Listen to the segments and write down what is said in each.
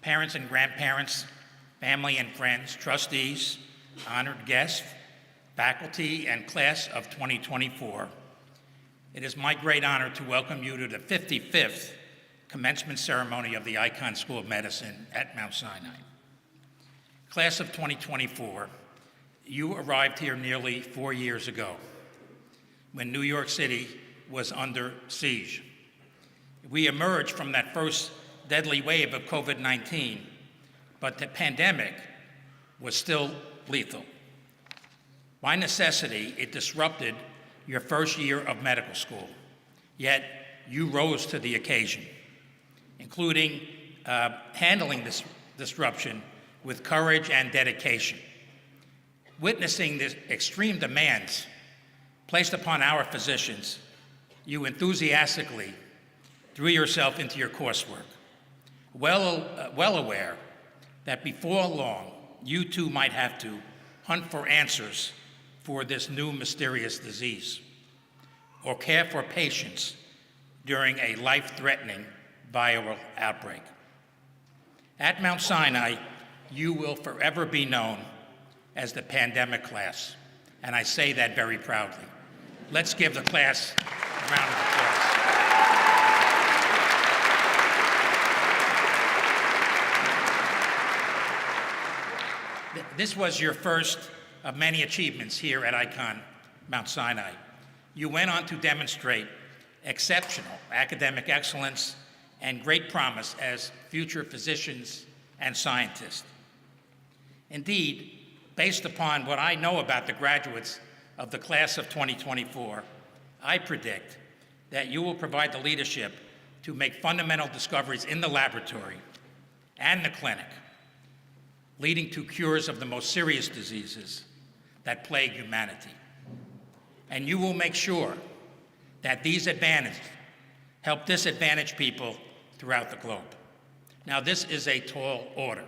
parents and grandparents, family and friends, trustees, honored guests, faculty, and class of 2024, it is my great honor to welcome you to the 55th commencement ceremony of the Icahn School of Medicine at Mount Sinai. Class of 2024, you arrived here nearly 4 years ago when New York City was under siege. We emerged from that first deadly wave of COVID-19, but the pandemic was still lethal. By necessity, it disrupted your first year of medical school, yet you rose to the occasion, including handling this disruption with courage and dedication. Witnessing the extreme demands placed upon our physicians, you enthusiastically threw yourself into your coursework, well aware that before long, you too might have to hunt for answers for this new mysterious disease, or care for patients during a life-threatening viral outbreak. At Mount Sinai, you will forever be known as the pandemic class, and I say that very proudly. Let's give the class a round of applause. This was your first of many achievements here at Icahn Mount Sinai. You went on to demonstrate exceptional academic excellence and great promise as future physicians and scientists. Indeed, based upon what I know about the graduates of the class of 2024, I predict that you will provide the leadership to make fundamental discoveries in the laboratory and the clinic, leading to cures of the most serious diseases that plague humanity. And you will make sure that these advantages help disadvantaged people throughout the globe. Now, this is a tall order.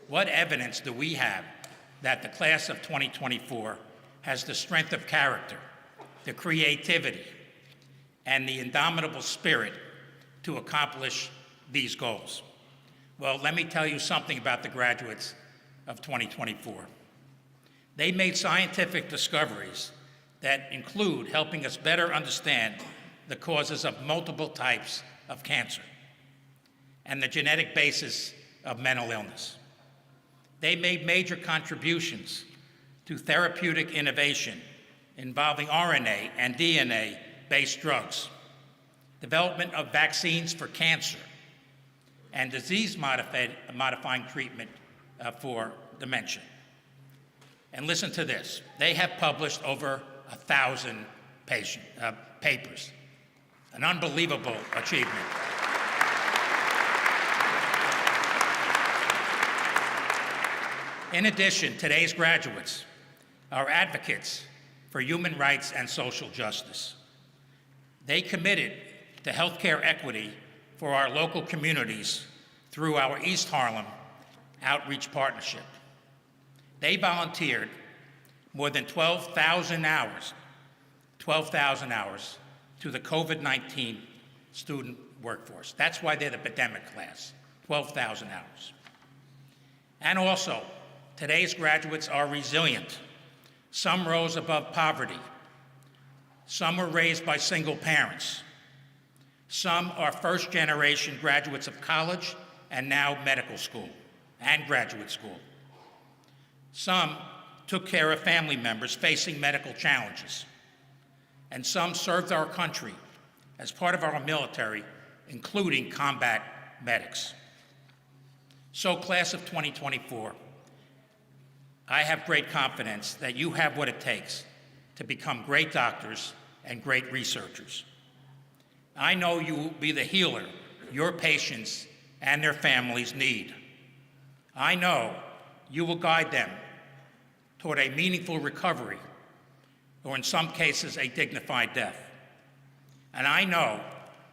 What evidence do we have that the class of 2024 has the strength of character, the creativity, and the indomitable spirit to accomplish these goals? Well, let me tell you something about the graduates of 2024. They made scientific discoveries that include helping us better understand the causes of multiple types of cancer and the genetic basis of mental illness. They made major contributions to therapeutic innovation involving RNA and DNA-based drugs, development of vaccines for cancer, and disease-modifying treatment for dementia. And listen to this, they have published over 1,000 papers, an unbelievable achievement. In addition, today's graduates are advocates for human rights and social justice. They committed to healthcare equity for our local communities through our East Harlem Outreach Partnership. They volunteered more than 12,000 hours to the COVID-19 student workforce. That's why they're the pandemic class, 12,000 hours. And also, today's graduates are resilient. Some rose above poverty. Some were raised by single parents. Some are first-generation graduates of college and now medical school and graduate school. Some took care of family members facing medical challenges. And some served our country as part of our military, including combat medics. So, class of 2024, I have great confidence that you have what it takes to become great doctors and great researchers. I know you will be the healer your patients and their families need. I know you will guide them toward a meaningful recovery, or in some cases, a dignified death. And I know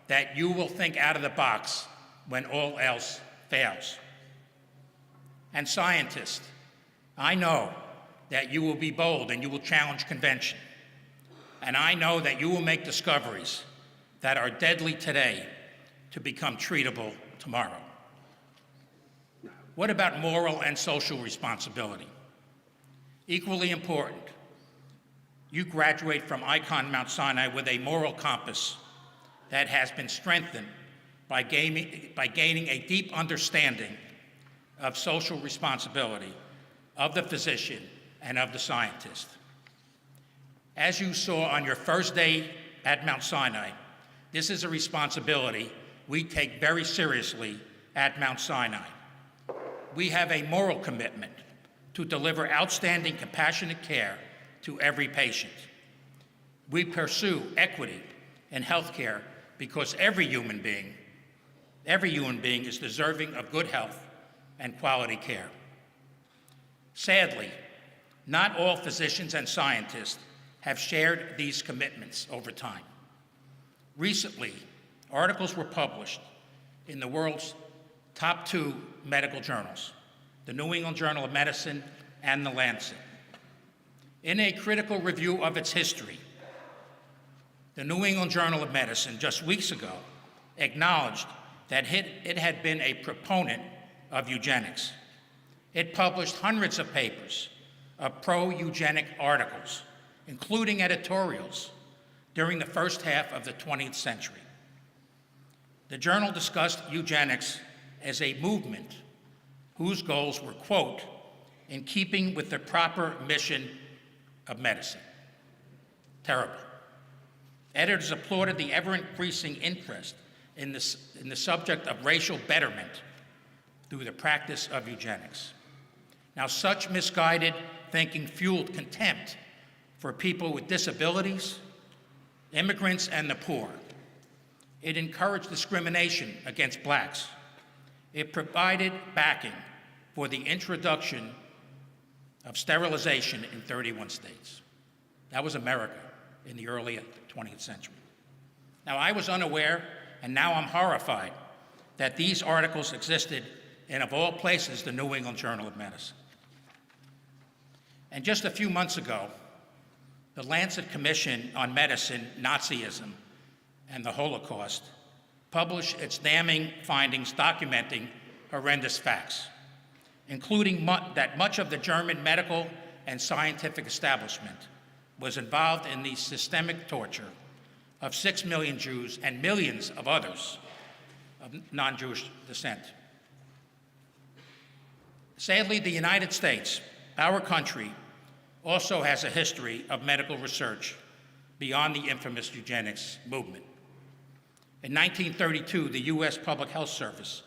that you will think out of the box when all else fails. And scientists, I know that you will be bold and you will challenge convention. And I know that you will make discoveries that are deadly today to become treatable tomorrow. What about moral and social responsibility? Equally important, you graduate from Icahn Mount Sinai with a moral compass that has been strengthened by gaining a deep understanding of social responsibility of the physician and of the scientist. As you saw on your first day at Mount Sinai, this is a responsibility we take very seriously at Mount Sinai. We have a moral commitment to deliver outstanding compassionate care to every patient. We pursue equity in healthcare because every human being is deserving of good health and quality care. Sadly, not all physicians and scientists have shared these commitments over time. Recently, articles were published in the world's top 2 medical journals, the New England Journal of Medicine and The Lancet. In a critical review of its history, the New England Journal of Medicine just weeks ago acknowledged that it had been a proponent of eugenics. It published hundreds of papers of pro-eugenic articles, including editorials, during the first half of the 20th century. The journal discussed eugenics as a movement whose goals were, quote, in keeping with the proper mission of medicine. Terrible. Editors applauded the ever-increasing interest in the subject of racial betterment through the practice of eugenics. Now, such misguided thinking fueled contempt for people with disabilities, immigrants, and the poor. It encouraged discrimination against blacks. It provided backing for the introduction of sterilization in 31 states. That was America in the early 20th century. Now, I was unaware, and now I'm horrified, that these articles existed in, of all places, the New England Journal of Medicine. And just a few months ago, the Lancet Commission on Medicine, Nazism, and the Holocaust published its damning findings documenting horrendous facts, including that much of the German medical and scientific establishment was involved in the systemic torture of 6 million Jews and millions of others of non-Jewish descent. Sadly, the United States, our country, also has a history of medical research beyond the infamous eugenics movement. In 1932, the U.S. Public Health Service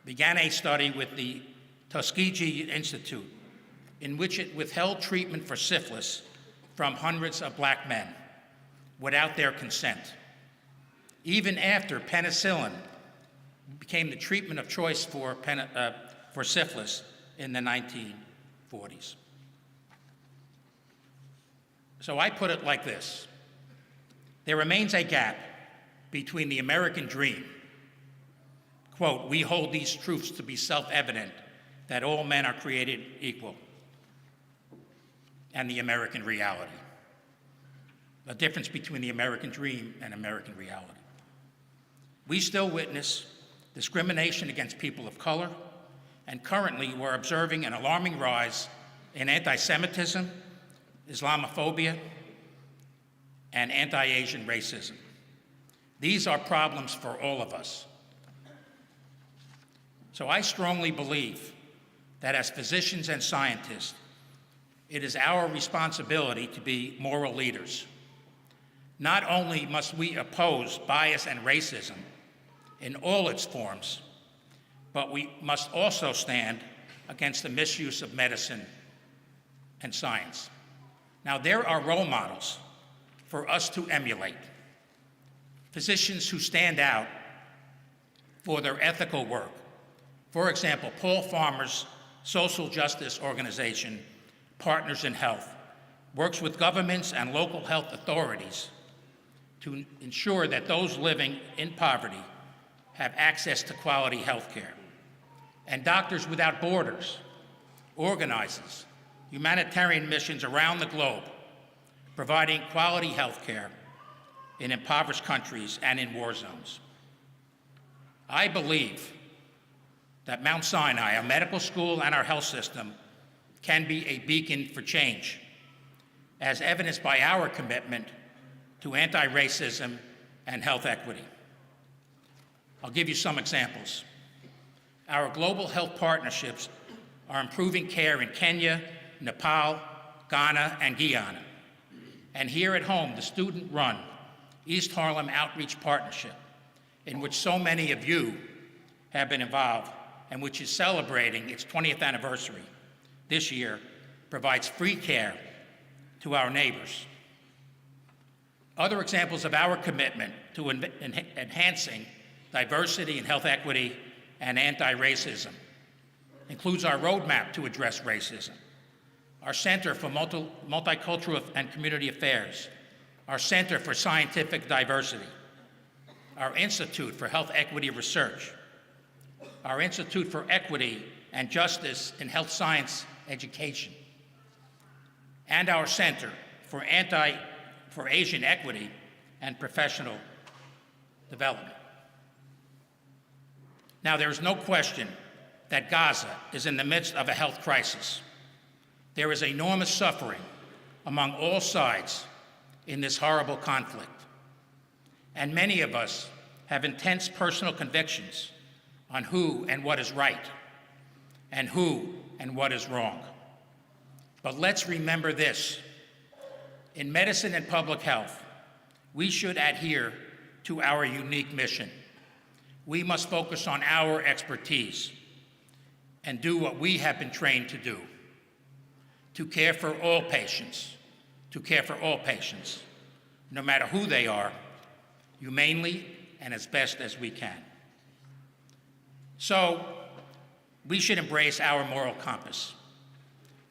began a study with the Tuskegee Institute in which it withheld treatment for syphilis from hundreds of black men without their consent, even after penicillin became the treatment of choice for syphilis in the 1940s. So I put it like this: there remains a gap between the American dream, quote, we hold these truths to be self-evident, that all men are created equal, and the American reality. The difference between the American dream and American reality. We still witness discrimination against people of color, and currently we're observing an alarming rise in anti-Semitism, Islamophobia, and anti-Asian racism. These are problems for all of us. So I strongly believe that as physicians and scientists, it is our responsibility to be moral leaders. Not only must we oppose bias and racism in all its forms, but we must also stand against the misuse of medicine and science. Now, there are role models for us to emulate. Physicians who stand out for their ethical work. For example, Paul Farmer's social justice organization, Partners in Health, works with governments and local health authorities to ensure that those living in poverty have access to quality health care. And Doctors Without Borders organizes humanitarian missions around the globe, providing quality health care in impoverished countries and in war zones. I believe that Mount Sinai, our medical school and our health system, can be a beacon for change, as evidenced by our commitment to anti-racism and health equity. I'll give you some examples. Our global health partnerships are improving care in Kenya, Nepal, Ghana, and Guyana. And here at home, the student-run East Harlem Outreach Partnership, in which so many of you have been involved and which is celebrating its 20th anniversary this year, provides free care to our neighbors. Other examples of our commitment to enhancing diversity and health equity and anti-racism includes our roadmap to address racism, our Center for Multicultural and Community Affairs, our Center for Scientific Diversity, our Institute for Health Equity Research, our Institute for Equity and Justice in Health Science Education, and our Center for Asian Equity and Professional Development. Now, there is no question that Gaza is in the midst of a health crisis. There is enormous suffering among all sides in this horrible conflict. And many of us have intense personal convictions on who and what is right, and who and what is wrong. But let's remember this. In medicine and public health, we should adhere to our unique mission. We must focus on our expertise and do what we have been trained to do, to care for all patients, no matter who they are, humanely and as best as we can. So, we should embrace our moral compass,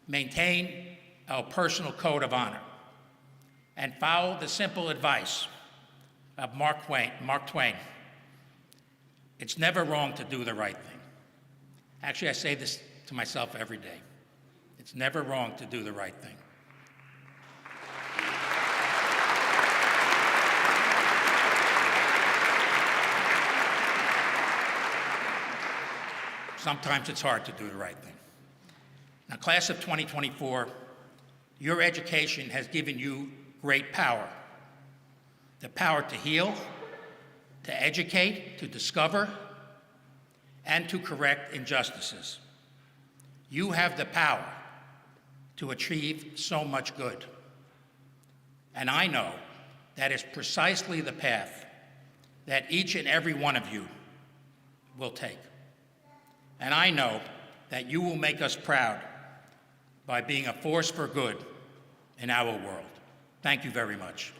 maintain our personal code of honor, and follow the simple advice of Mark Twain. It's never wrong to do the right thing. Actually, I say this to myself every day. It's never wrong to do the right thing. Sometimes it's hard to do the right thing. Now, class of 2024, your education has given you great power. The power to heal, to educate, to discover, and to correct injustices. You have the power to achieve so much good. And I know that is precisely the path that each and every one of you will take. And I know that you will make us proud by being a force for good in our world. Thank you very much.